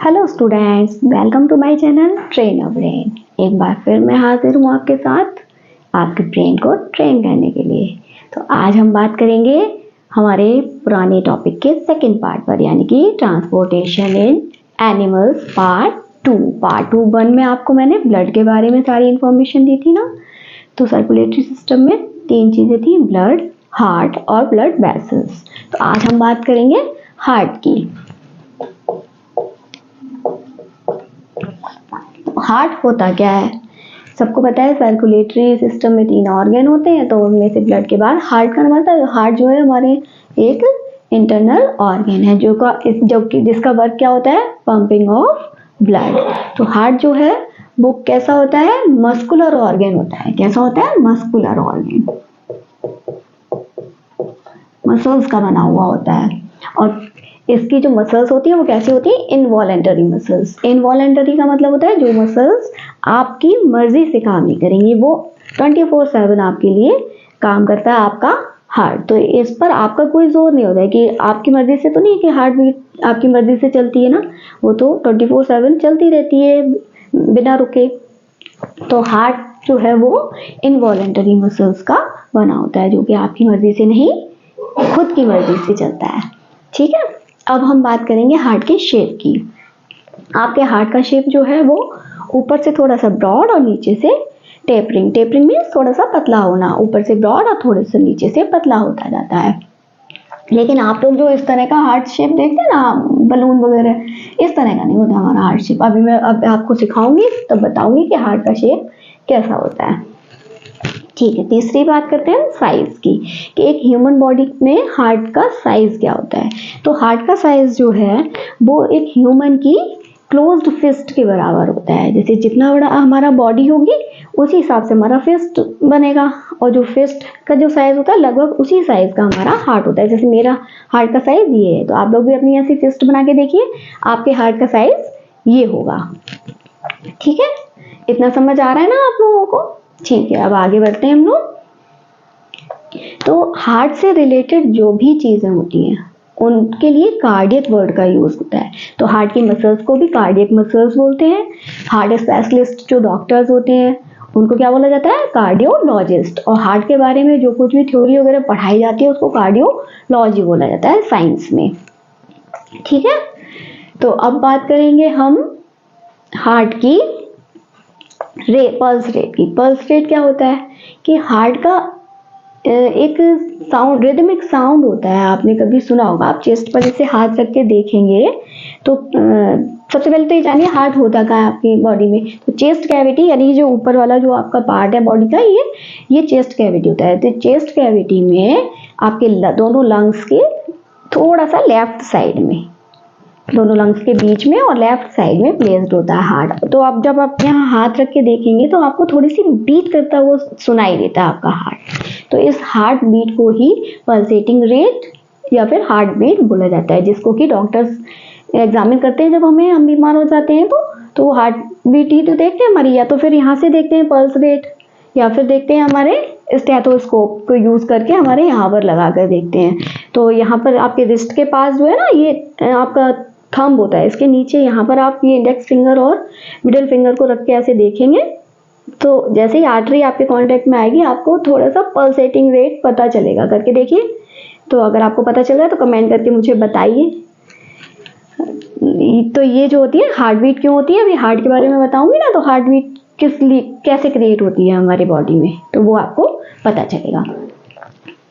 Hello students, welcome to my channel train a brain. एक बार फिर मैं हाजिर हूँ आपके साथ आपके ब्रेन को ट्रेन करने के लिए। तो आज हम बात करेंगे हमारे पुराने टॉपिक के सेकंड पार्ट पर, यानी कि ट्रांसपोर्टेशन इन एनिमल्स पार्ट टू 1 में आपको मैंने ब्लड के बारे में सारी इंफॉर्मेशन दी थी ना। तो सर्कुलेटरी सिस्टम में 3 चीज़ें थी, ब्लड, हार्ट और ब्लड वेसल्स। तो आज हम बात करेंगे हार्ट की। हार्ट होता क्या है? सबको पता है सर्कुलेटरी सिस्टम में 3 ऑर्गन होते हैं, तो उनमें से ब्लड के बाद हार्ट का बनता है। हार्ट जो है हमारे एक इंटरनल ऑर्गन है जिसका वर्क क्या होता है? Pumping of blood. तो हार्ट जो है वो कैसा होता है? मस्कुलर ऑर्गन होता है। कैसा होता है? मस्कुलर ऑर्गन, मसल्स का बना हुआ होता है। और इसकी जो मसल्स होती है वो कैसी होती है? Involuntary muscles. इनवॉलेंटरी का मतलब होता है जो मसल्स आपकी मर्जी से काम नहीं करेंगी, वो 24/7 आपके लिए काम करता है आपका हार्ट। तो इस पर आपका कोई जोर नहीं होता है कि आपकी मर्जी से तो नहीं, कि हार्ट बीट आपकी मर्जी से चलती है ना, वो तो 24/7 चलती रहती है बिना रुके। तो हार्ट जो है वो इनवॉलेंटरी मसल्स का बना होता है, जो कि आपकी मर्जी से नहीं, खुद की मर्जी से चलता है। ठीक है, अब हम बात करेंगे हार्ट के शेप की। आपके हार्ट का शेप जो है वो ऊपर से थोड़ा सा ब्रॉड और नीचे से टेपरिंग। टेपरिंग मीन्स थोड़ा सा पतला होना, ऊपर से ब्रॉड और थोड़े से नीचे से पतला होता जाता है। लेकिन आप लोग जो इस तरह का हार्ट शेप देखते हैं ना, बलून वगैरह, इस तरह का नहीं होता हमारा हार्ट शेप। अभी मैं आपको सिखाऊंगी तब बताऊंगी कि हार्ट का शेप कैसा होता है। ठीक है, तीसरी बात करते हैं साइज की, कि एक ह्यूमन बॉडी में हार्ट का साइज क्या होता है। तो हार्ट का साइज जो है वो एक ह्यूमन की क्लोज्ड फिस्ट के बराबर होता है। जैसे जितना बड़ा हमारा बॉडी होगी उसी हिसाब से हमारा फिस्ट बनेगा, और जो फिस्ट का जो साइज होता है लगभग उसी साइज का हमारा हार्ट होता है। जैसे मेरा हार्ट का साइज ये है, तो आप लोग भी अपनी ऐसी फिस्ट बना के देखिए, आपके हार्ट का साइज ये होगा। ठीक है, इतना समझ आ रहा है ना आप लोगों को? ठीक है, अब आगे बढ़ते हैं हम लोग। तो हार्ट से रिलेटेड जो भी चीजें होती हैं उनके लिए कार्डियक वर्ड का यूज होता है। तो हार्ट की मसल्स को भी कार्डियक मसल्स बोलते हैं। हार्ट स्पेशलिस्ट जो डॉक्टर्स होते हैं उनको क्या बोला जाता है? कार्डियोलॉजिस्ट। और हार्ट के बारे में जो कुछ भी थ्योरी वगैरह पढ़ाई जाती है उसको कार्डियोलॉजी बोला जाता है साइंस में। ठीक है, तो अब बात करेंगे हम हार्ट की पल्स रेट की। पल्स रेट क्या होता है? कि हार्ट का एक साउंड, रिदमिक साउंड होता है। आपने कभी सुना होगा, आप चेस्ट पर जैसे हाथ रख के देखेंगे तो सबसे पहले तो ये जानिए हार्ट होता क्या है आपकी बॉडी में। तो चेस्ट कैविटी, यानी जो ऊपर वाला जो आपका पार्ट है बॉडी का, ये चेस्ट कैविटी होता है। तो चेस्ट कैविटी में आपके दोनों लंग्स के थोड़ा सा लेफ्ट साइड में, दोनों लंग्स के बीच में और लेफ्ट साइड में प्लेस्ड होता है हार्ट। तो आप जब आप यहाँ हाथ रख के देखेंगे तो आपको थोड़ी सी बीट करता हुआ सुनाई देता है आपका हार्ट। तो इस हार्ट बीट को ही पल्सेटिंग रेट या फिर हार्ट बीट बोला जाता है, जिसको कि डॉक्टर्स एग्जामिन करते हैं जब हम बीमार हो जाते हैं। तो हार्ट बीट ही तो देखते हैं हमारी, या तो फिर यहाँ से देखते हैं पल्स रेट, या फिर देखते हैं हमारे स्टेथोस्कोप को यूज करके हमारे यहाँ पर लगा कर देखते हैं। तो यहाँ पर आपके रिस्ट के पास जो है ना, ये आपका थंब होता है, इसके नीचे यहाँ पर आप ये इंडेक्स फिंगर और मिडिल फिंगर को रख के ऐसे देखेंगे, तो जैसे ही आर्टरी आपके कांटेक्ट में आएगी आपको थोड़ा सा पल्सेटिंग रेट पता चलेगा। करके देखिए, तो अगर आपको पता चल रहा है तो कमेंट करके मुझे बताइए। तो ये जो होती है हार्ट बीट क्यों होती है, अभी हार्ट के बारे में बताऊंगी ना। तो हार्ट बीट किस लिए, कैसे क्रिएट होती है हमारी बॉडी में, तो वो आपको पता चलेगा।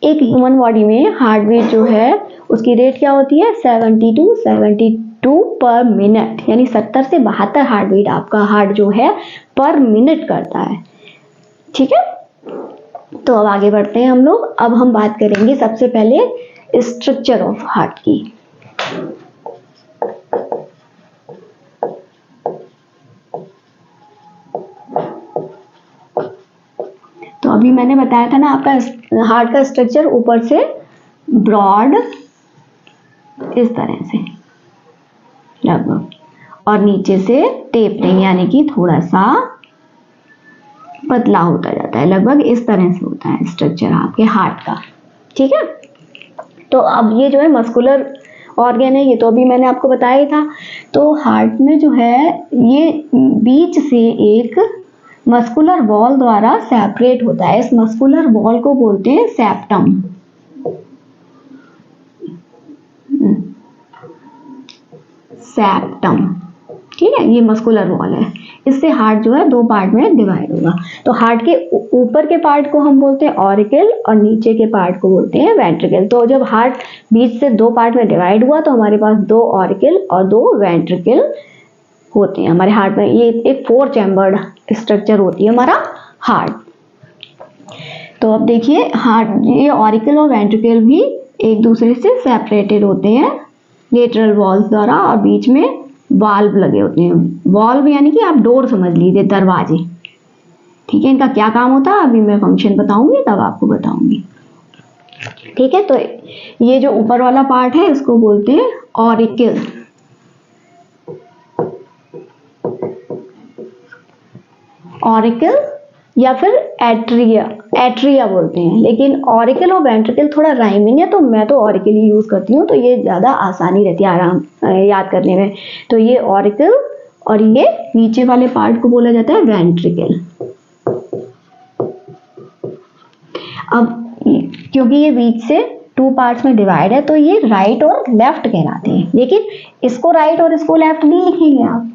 एक ह्यूमन बॉडी में हार्ट बीट जो है उसकी रेट क्या होती है? 70 to 72 पर मिनट, यानी 70 से 72 हार्ट बीट आपका हार्ट जो है पर मिनट करता है। ठीक है, तो अब आगे बढ़ते हैं हम लोग। अब हम बात करेंगे सबसे पहले स्ट्रक्चर ऑफ हार्ट की। तो अभी मैंने बताया था ना, आपका हार्ट का स्ट्रक्चर ऊपर से ब्रॉड इस तरह से लगभग, और नीचे से टेपरिंग, यानी कि थोड़ा सा पतला होता जाता है। लगभग इस तरह से होता है स्ट्रक्चर आपके हार्ट का। ठीक है, तो अब ये जो है मस्कुलर ऑर्गन है, ये तो अभी मैंने आपको बताया ही था। तो हार्ट में जो है ये बीच से एक मस्कुलर वॉल द्वारा सेपरेट होता है। इस मस्कुलर वॉल को बोलते हैं सेप्टम। सेप्टम, ठीक है, ये मस्कुलर वॉल है। इससे हार्ट जो है दो पार्ट में डिवाइड होगा। तो हार्ट के ऊपर के पार्ट को हम बोलते हैं ऑरिकल और नीचे के पार्ट को बोलते हैं वेंट्रिकल। तो जब हार्ट बीच से दो पार्ट में डिवाइड हुआ तो हमारे पास दो ऑरिकल और दो वेंट्रिकल होते हैं हमारे हार्ट में। ये एक 4 चैम्बर्ड स्ट्रक्चर होती है हमारा हार्ट। तो अब देखिए हार्ट, ये ऑरिकल और वेंट्रिकल भी एक दूसरे से सेपरेटेड होते हैं लेटरल वॉल्स द्वारा और बीच में वाल्व लगे होते हैं। वाल्व यानी कि आप डोर समझ लीजिए, दरवाजे, ठीक है। इनका क्या काम होता है अभी मैं फंक्शन बताऊंगी तब आपको बताऊंगी, ठीक है। तो ये जो ऊपर वाला पार्ट है इसको बोलते हैं ऑरिकल। ऑरिकल या फिर एट्रिया, एट्रिया बोलते हैं, लेकिन ऑरिकल और वेंट्रिकल थोड़ा राइमिंग है तो मैं तो ऑरिकल ही यूज करती हूँ, तो ये ज्यादा आसानी रहती है आराम याद करने में। तो ये ऑरिकल और ये नीचे वाले पार्ट को बोला जाता है वेंट्रिकल। अब क्योंकि ये बीच से 2 पार्ट्स में डिवाइड है तो ये राइट और लेफ्ट कहलाते हैं, लेकिन इसको राइट और इसको लेफ्ट नहीं लिखेंगे आप,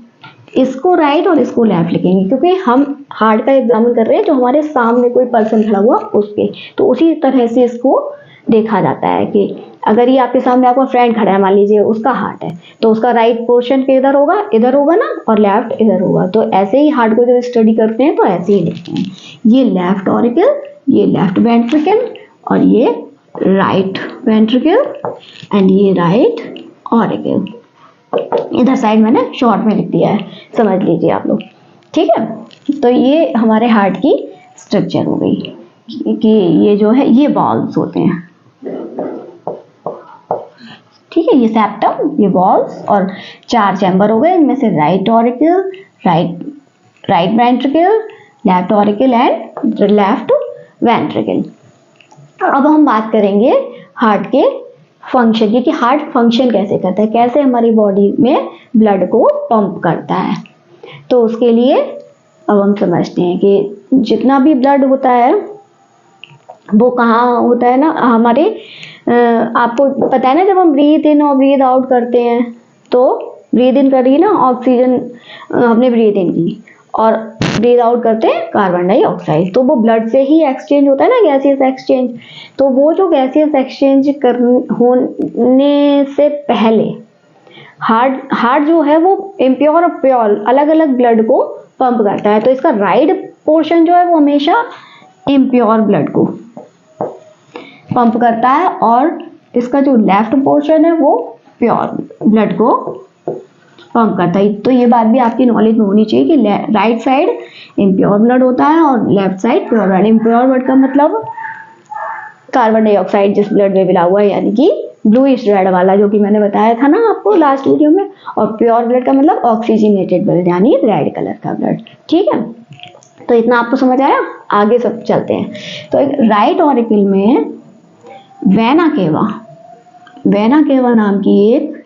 इसको राइट और इसको लेफ्ट लिखेंगे, क्योंकि हम हार्ट का एग्जामिन कर रहे हैं जो हमारे सामने कोई पर्सन खड़ा हुआ उसके, तो उसी तरह से इसको देखा जाता है कि अगर ये आपके सामने आपका फ्रेंड खड़ा है, मान लीजिए उसका हार्ट है, तो उसका राइट पोर्शन इधर होगा ना, और लेफ्ट इधर होगा। तो ऐसे ही हार्ट को जब स्टडी करते हैं तो ऐसे ही लिखते हैं, ये लेफ्ट ऑरिकल, ये लेफ्ट वेंट्रिकल और ये राइट वेंट्रिकल एंड ये राइट ऑरिकल। इधर साइड मैंने शॉर्ट में लिख दिया है, समझ लीजिए आप लोग, ठीक है। तो ये हमारे हार्ट की स्ट्रक्चर हो गई कि ये जो है ये वॉल्व्स होते हैं, ठीक है, ये सेप्टम, ये वॉल्व्स और 4 चैम्बर हो गए, इनमें से right auricle, right ventricle, left auricle and left ventricle. अब हम बात करेंगे हार्ट के फंक्शन की, कि हार्ट फंक्शन कैसे करता है, कैसे हमारी बॉडी में ब्लड को पंप करता है। तो उसके लिए अब हम समझते हैं कि जितना भी ब्लड होता है वो कहाँ होता है ना हमारे, आपको पता है ना, जब हम ब्रीथ इन और ब्रीथ आउट करते हैं तो ब्रीथ इन करिए ना ऑक्सीजन, हमने ब्रीथ इन की, और ब्रीथ आउट करते हैं कार्बन डाइऑक्साइड, तो वो ब्लड से ही एक्सचेंज होता है ना, गैसियस एक्सचेंज। तो वो जो गैसियस एक्सचेंज होने से पहले हार्ट जो है वो इम्प्योर और प्योर अलग अलग ब्लड को पंप करता है। तो इसका राइट पोर्शन जो है वो हमेशा इम्प्योर ब्लड को पंप करता है और इसका जो लेफ्ट पोर्शन है वो प्योर ब्लड को पंप करता है। तो ये बात भी आपकी नॉलेज में होनी चाहिए कि राइट साइड इम्प्योर ब्लड होता है और left side pure blood. Impure blood का मतलब कार्बन डाइऑक्साइड जिस ब्लड में मिला हुआ है, यानी कि ब्लूइश रेड वाला, जो कि मैंने बताया था ना आपको लास्ट वीडियो में। और प्योर ब्लड का मतलब ऑक्सीजनेटेड ब्लड, यानी रेड कलर का ब्लड, ठीक है। तो इतना आपको समझ आया, आगे सब चलते हैं। तो राइट ऑरिकल में वेना केवा नाम की एक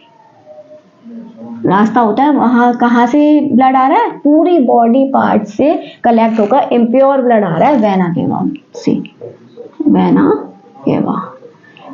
रास्ता होता है, वहां कहाँ से ब्लड आ रहा है, पूरी बॉडी पार्ट से कलेक्ट होकर इम्प्योर ब्लड आ रहा है वेना केवा से,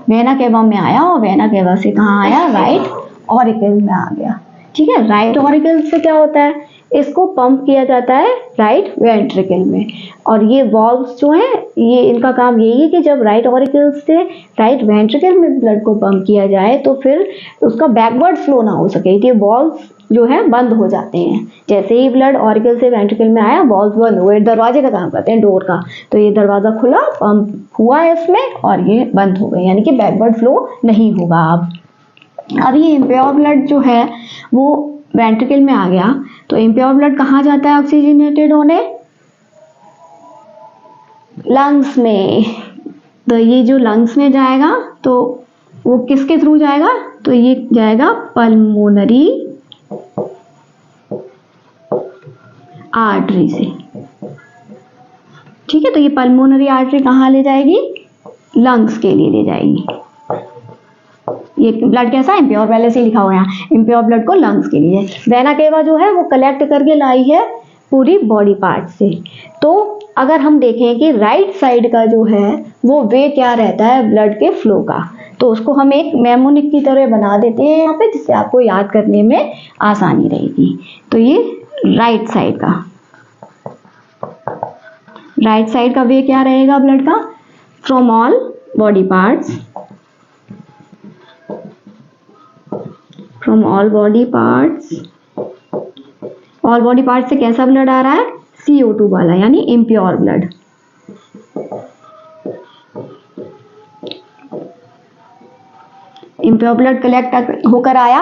वेना केवा में आया और वेना केवा से कहाँ आया, राइट ऑरिकल में आ गया, ठीक है। राइट ऑरिकल से क्या होता है, इसको पंप किया जाता है राइट वेंट्रिकल में। और ये वॉल्व्स जो हैं, ये इनका काम यही है कि जब राइट ऑरिकल से राइट वेंट्रिकल में ब्लड को पंप किया जाए तो फिर उसका बैकवर्ड फ्लो ना हो सके, ये वॉल्व्स जो है बंद हो जाते हैं। जैसे ही ब्लड ऑरिकल से वेंट्रिकल में आया, वॉल्व्स बंद हुए, दरवाजे का काम करते हैं, डोर का। तो ये दरवाजा खुला, पंप हुआ है इसमें और ये बंद हो गए, यानी कि बैकवर्ड फ्लो नहीं होगा। अब ये इम्प्योर ब्लड जो है वो वेंट्रिकल में आ गया, तो इम्प्योर ब्लड कहाँ जाता है ऑक्सीजनेटेड होने, लंग्स में। तो ये जो लंग्स में जाएगा तो वो किसके थ्रू जाएगा, तो ये जाएगा पल्मोनरी आर्टरी से, ठीक है। तो ये पल्मोनरी आर्टरी कहाँ ले जाएगी, लंग्स के लिए ले जाएगी, ये ब्लड कैसा है, इम्प्योर, पहले से लिखा हुआ है इम्प्योर ब्लड को लंग्स के लिए। वेना केवा जो है वो कलेक्ट करके लाई है पूरी बॉडी पार्ट से। तो अगर हम देखें कि राइट साइड का जो है वो वे क्या रहता है ब्लड के फ्लो का, तो उसको हम एक मेमोनिक की तरह बना देते हैं यहाँ पे, जिससे आपको याद करने में आसानी रहेगी। तो ये राइट साइड का वे क्या रहेगा ब्लड का, from all body parts, from all body parts, all body part से कैसा ब्लड आ रहा है, CO2 वाला, यानी impure blood. Impure blood collect होकर आया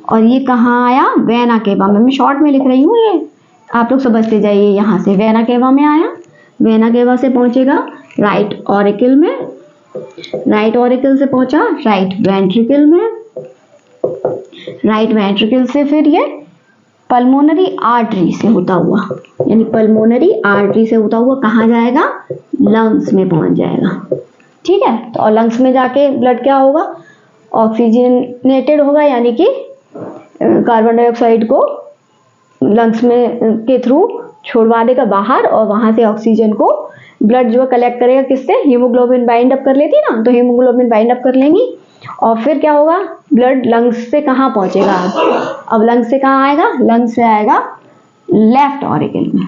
और ये कहाँ आया, वेना केवा में। मैं शॉर्ट में लिख रही हूँ, ये आप लोग समझते जाइए। यहाँ से वेना केवा में आया, वेना केवा से पहुंचेगा राइट ऑरिकल में, राइट ऑरिकल से पहुंचा राइट वेंट्रिकल में, राइट वेंट्रिकल से फिर ये पल्मोनरी आर्टरी से होता हुआ, यानी पल्मोनरी आर्टरी से होता हुआ कहाँ जाएगा, लंग्स में पहुंच जाएगा। ठीक है, तो और लंग्स में जाके ब्लड क्या होगा, ऑक्सीजनेटेड होगा, यानी कि कार्बन डाइऑक्साइड को लंग्स में के थ्रू छोड़वा देगा बाहर, और वहां से ऑक्सीजन को ब्लड जो कलेक्ट करेगा किससे, हीमोग्लोबिन बाइंड अप कर लेती ना, तो हीमोग्लोबिन बाइंड अप कर लेंगी और फिर क्या होगा, ब्लड लंग्स से कहाँ पहुंचेगा। अब लंग्स से कहाँ आएगा, लंग्स से आएगा लेफ्ट ऑरिकल में।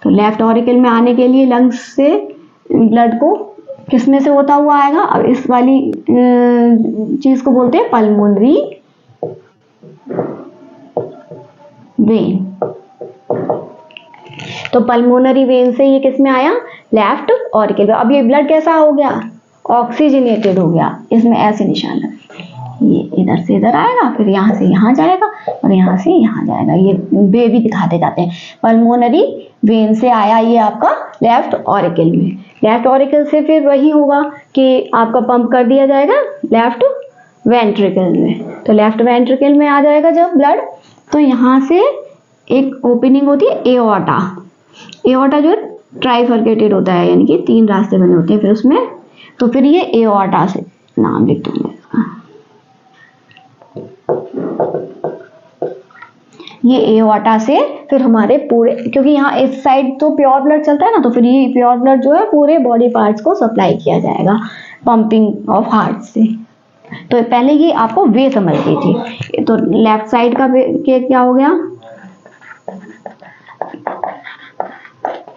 तो लेफ्ट ऑरिकल में आने के लिए लंग्स से ब्लड को किसमें से होता हुआ आएगा, अब इस वाली चीज को बोलते हैं पल्मोनरी वेन। तो पल्मोनरी वेन से ये किस में आया, लेफ्ट ऑरिकल में। अब ये ब्लड कैसा हो गया, ऑक्सीजनेटेड हो गया। इसमें ऐसे निशान लगे, ये इधर से इधर आएगा, फिर यहाँ से यहाँ जाएगा और यहाँ से यहाँ जाएगा। ये वे भी दिखाते जाते हैं। पल्मोनरी वेन से आया ये आपका लेफ्ट ऑरिकल में, लेफ्ट ऑरिकल से फिर वही होगा कि आपका पंप कर दिया जाएगा लेफ्ट वेंट्रिकल में। तो लेफ्ट वेंट्रिकल में आ जाएगा जब ब्लड, तो यहाँ से एक ओपनिंग होती है एओर्टा। एओर्टा जो ट्राइफर्केटेड होता है, यानी कि 3 रास्ते बने होते हैं फिर उसमें, तो फिर ये एओर्टा से नाम लिख दूंगा इसका, ये एओर्टा से फिर हमारे पूरे, क्योंकि यहाँ इस साइड तो प्योर ब्लड चलता है ना, तो फिर ये प्योर ब्लड जो है पूरे बॉडी पार्ट्स को सप्लाई किया जाएगा पंपिंग ऑफ हार्ट से। तो पहले ये आपको वे समझ गई थी। तो लेफ्ट साइड का वे क्या हो गया,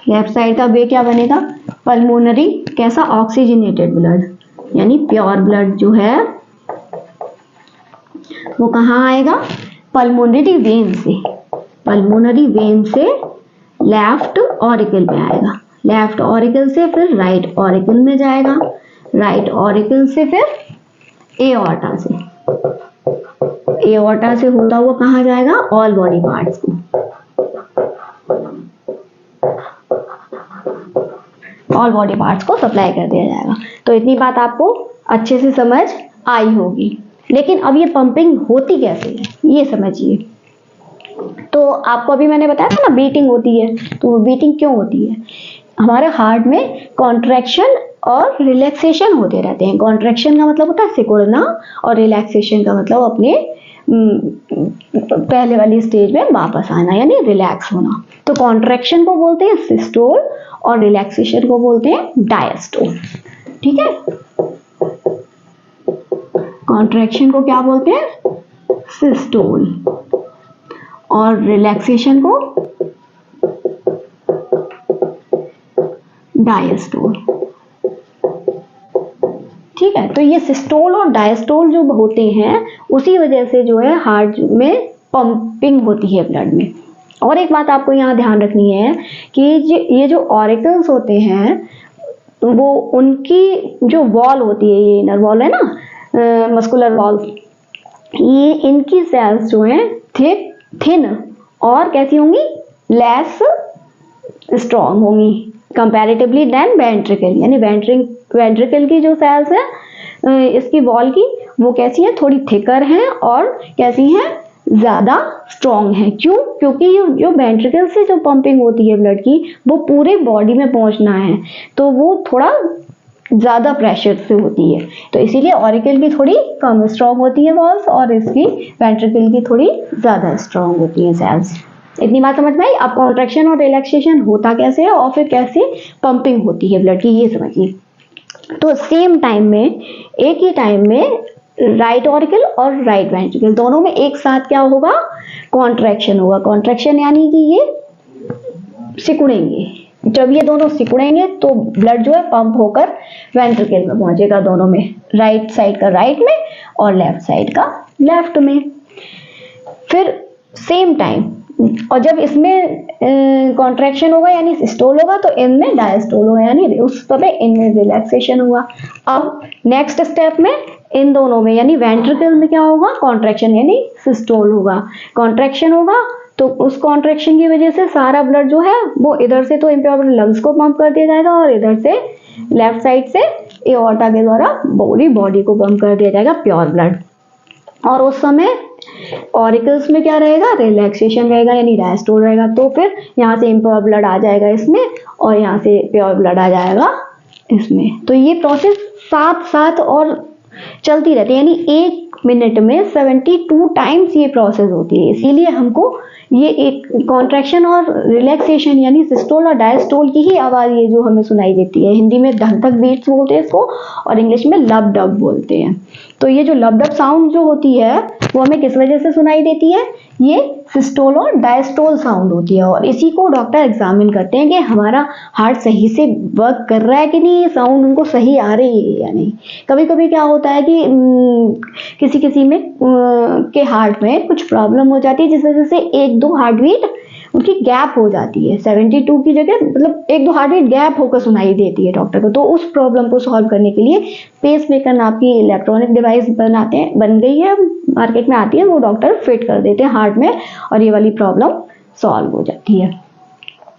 लेफ्ट साइड का वे क्या बनेगा, पल्मोनरी कैसा, ऑक्सीजनेटेड ब्लड, यानी प्योर ब्लड जो है वो कहाँ आएगा, पल्मोनरी वेन से, पल्मोनरी वेन से लेफ्ट ऑरिकल में आएगा, लेफ्ट ऑरिकल से फिर राइट ऑरिकल में जाएगा, राइट ऑरिकल से फिर एओर्टा से, एओर्टा से होता हुआ कहाँ जाएगा, ऑल बॉडी पार्ट्स को, ऑल बॉडी पार्ट्स को सप्लाई कर दिया जाएगा। तो इतनी बात आपको अच्छे से समझ आई होगी। लेकिन अब ये पंपिंग होती कैसे है ये समझिए। तो आपको अभी मैंने बताया था ना बीटिंग होती है, तो वो बीटिंग क्यों होती है, हमारे हार्ट में कॉन्ट्रैक्शन और रिलैक्सेशन होते रहते हैं। कॉन्ट्रैक्शन का मतलब होता है सिकुड़ना और रिलैक्सेशन का मतलब अपने पहले वाली स्टेज में वापस आना, यानी रिलैक्स होना। तो कॉन्ट्रैक्शन को बोलते हैं सिस्टोल और रिलैक्सेशन को बोलते हैं डायस्टोल। ठीक है, कॉन्ट्रैक्शन को क्या बोलते हैं, सिस्टोल, और रिलैक्सेशन को डायस्टोल। ठीक है, तो ये सिस्टोल और डायस्टोल जो होते हैं उसी वजह से जो है हार्ट में पंपिंग होती है ब्लड में। और एक बात आपको यहाँ ध्यान रखनी है कि ये जो ऑरिकल्स होते हैं वो उनकी जो वॉल होती है, ये इनर वॉल है ना, मस्कुलर वॉल, ये इनकी सेल्स जो हैं थिन और कैसी होंगी, लेस स्ट्रॉन्ग होंगी कंपैरेटिवली देन वेंट्रिकल। यानी वेंट्रिकल की जो सेल्स है इसकी वॉल की, वो कैसी है, थोड़ी थिकर हैं और कैसी हैं, ज्यादा स्ट्रॉन्ग है। क्यों, क्योंकि जो वेंट्रिकल से जो पंपिंग होती है ब्लड की वो पूरे बॉडी में पहुंचना है, तो वो थोड़ा ज़्यादा प्रेशर से होती है, तो इसीलिए ऑरिकल की थोड़ी कम स्ट्रॉन्ग होती है वॉल्स और इसकी वेंट्रिकल की थोड़ी ज़्यादा स्ट्रॉन्ग होती है सेल्स। इतनी बात समझ में आई। अब कॉन्ट्रैक्शन और रिलैक्सेशन होता कैसे है और फिर कैसे पंपिंग होती है ब्लड की, ये समझिए। तो सेम टाइम में, एक ही टाइम में राइट ऑरिकल और राइट वेंट्रिकल दोनों में एक साथ क्या होगा, कॉन्ट्रैक्शन होगा। कॉन्ट्रैक्शन यानी कि ये सिकुड़ेंगे। जब ये दोनों सिकुड़ेंगे तो ब्लड जो है पंप होकर वेंट्रिकल में पहुंचेगा, दोनों में, राइट साइड का राइट में और लेफ्ट साइड का लेफ्ट में। फिर सेम टाइम, और जब इसमें कॉन्ट्रैक्शन होगा यानी सिस्टोल होगा तो इनमें डायस्टोल होगा यानी उस समय इनमें रिलैक्सेशन होगा। अब नेक्स्ट स्टेप में इन दोनों में यानी वेंट्रिकल में क्या होगा, कॉन्ट्रैक्शन यानी सिस्टोल होगा। कॉन्ट्रैक्शन होगा तो उस कॉन्ट्रैक्शन की वजह से सारा ब्लड जो है वो इधर से तो इम्प्योर लंग्स को पंप कर दिया जाएगा और इधर से लेफ्ट साइड से एओर्टा के द्वारा बॉडी को पंप कर दिया जाएगा प्योर ब्लड। और उस समय ऑरिकल्स में क्या रहेगा, रिलैक्सेशन रहेगा यानी डायस्टोल रहेगा। तो फिर यहाँ से इम्प्योर ब्लड आ जाएगा इसमें और यहाँ से प्योर ब्लड आ जाएगा इसमें। तो ये प्रोसेस साथ साथ और चलती रहती है, यानी 1 मिनट में 72 टाइम्स ये प्रोसेस होती है। इसीलिए हमको ये एक कॉन्ट्रैक्शन और रिलैक्सेशन यानी सिस्टोल और डायस्टोल की ही आवाज़ ये जो हमें सुनाई देती है। हिंदी में धंधक बीट्स बोलते हैं इसको और इंग्लिश में लब डब बोलते हैं। तो ये जो लब डब साउंड जो होती है वो हमें किस वजह से सुनाई देती है, ये सिस्टोल और डायस्टोल साउंड होती है। और इसी को डॉक्टर एग्जामिन करते हैं कि हमारा हार्ट सही से वर्क कर रहा है कि नहीं, ये साउंड उनको सही आ रही है या नहीं। कभी कभी क्या होता है कि किसी में के हार्ट में कुछ प्रॉब्लम हो जाती है जिस वजह से 1-2 हार्ट बीट उनकी गैप हो जाती है। 72 की जगह मतलब 1-2 हार्ट बीट गैप होकर सुनाई देती है डॉक्टर को। तो उस प्रॉब्लम को सॉल्व करने के लिए पेस मेकर नाम की इलेक्ट्रॉनिक डिवाइस बन गई है, मार्केट में आती है, वो डॉक्टर फिट कर देते हैं हार्ट में और ये वाली प्रॉब्लम सॉल्व हो जाती है।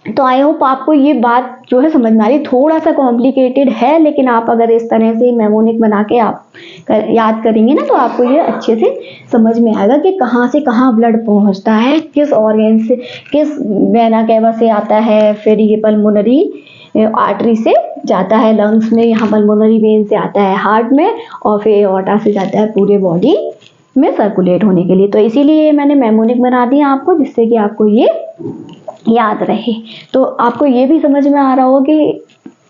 तो आई होप आपको ये बात जो है समझ में आ रही। थोड़ा सा कॉम्प्लिकेटेड है लेकिन आप अगर इस तरह से मेमोनिक बना के आप याद करेंगे ना तो आपको ये अच्छे से समझ में आएगा कि कहाँ से कहाँ ब्लड पहुँचता है, किस ऑर्गन से, किस वेना कैवा से आता है, फिर ये पल्मोनरी आर्टरी से जाता है लंग्स में, यहाँ पल्मोनरी वेन से आता है हार्ट में और फिर एओर्टा से जाता है पूरे बॉडी में सर्कुलेट होने के लिए। तो इसीलिए मैंने मेमोनिक बना दिया आपको जिससे कि आपको ये याद रहे। तो आपको ये भी समझ में आ रहा हो कि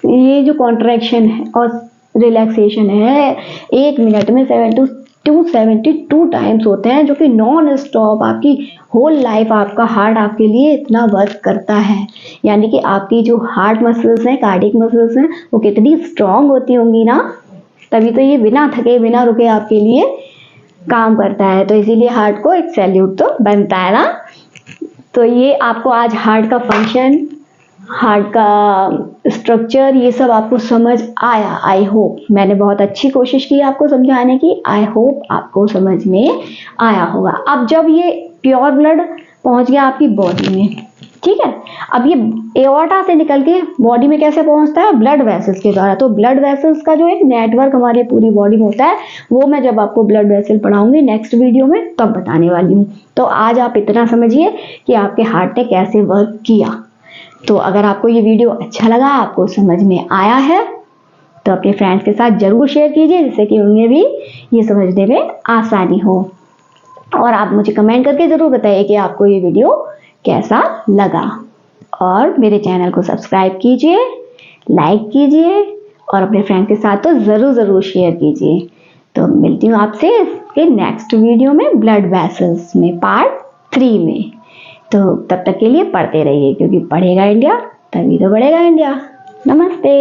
ये जो कॉन्ट्रैक्शन है और रिलैक्सेशन है 1 मिनट में 72 टाइम्स होते हैं, जो कि नॉन स्टॉप आपकी होल लाइफ आपका हार्ट आपके लिए इतना वर्क करता है। यानी कि आपकी जो हार्ट मसल्स हैं, कार्डियक मसल्स हैं, वो कितनी स्ट्रांग होती होंगी ना, तभी तो ये बिना थके बिना रुके आपके लिए काम करता है। तो इसीलिए हार्ट को एक सैल्यूट तो बनता है ना। तो ये आपको आज हार्ट का फंक्शन, हार्ट का स्ट्रक्चर, ये सब आपको समझ आया। आई होप मैंने बहुत अच्छी कोशिश की आपको समझाने की। आई होप आपको समझ में आया होगा। अब जब ये प्योर ब्लड पहुंच गया आपकी बॉडी में, ठीक है, अब ये एओर्टा से निकल के बॉडी में कैसे पहुंचता है, ब्लड वेसल्स के द्वारा। तो ब्लड वेसल्स का जो एक नेटवर्क हमारी पूरी बॉडी में होता है वो मैं जब आपको ब्लड वेसल पढ़ाऊंगी नेक्स्ट वीडियो में तब बताने वाली हूँ। तो आज आप इतना समझिए कि आपके हार्ट ने कैसे वर्क किया। तो अगर आपको ये वीडियो अच्छा लगा, आपको समझ में आया है, तो अपने फ्रेंड्स के साथ जरूर शेयर कीजिए जिससे कि उन्हें भी ये समझने में आसानी हो। और आप मुझे कमेंट करके जरूर बताइए कि आपको ये वीडियो कैसा लगा। और मेरे चैनल को सब्सक्राइब कीजिए, लाइक कीजिए और अपने फ्रेंड के साथ तो ज़रूर शेयर कीजिए। तो मिलती हूँ आपसे इसके नेक्स्ट वीडियो में ब्लड वेसल्स में पार्ट 3 में। तो तब तक के लिए पढ़ते रहिए क्योंकि पढ़ेगा इंडिया तभी तो बढ़ेगा इंडिया। नमस्ते।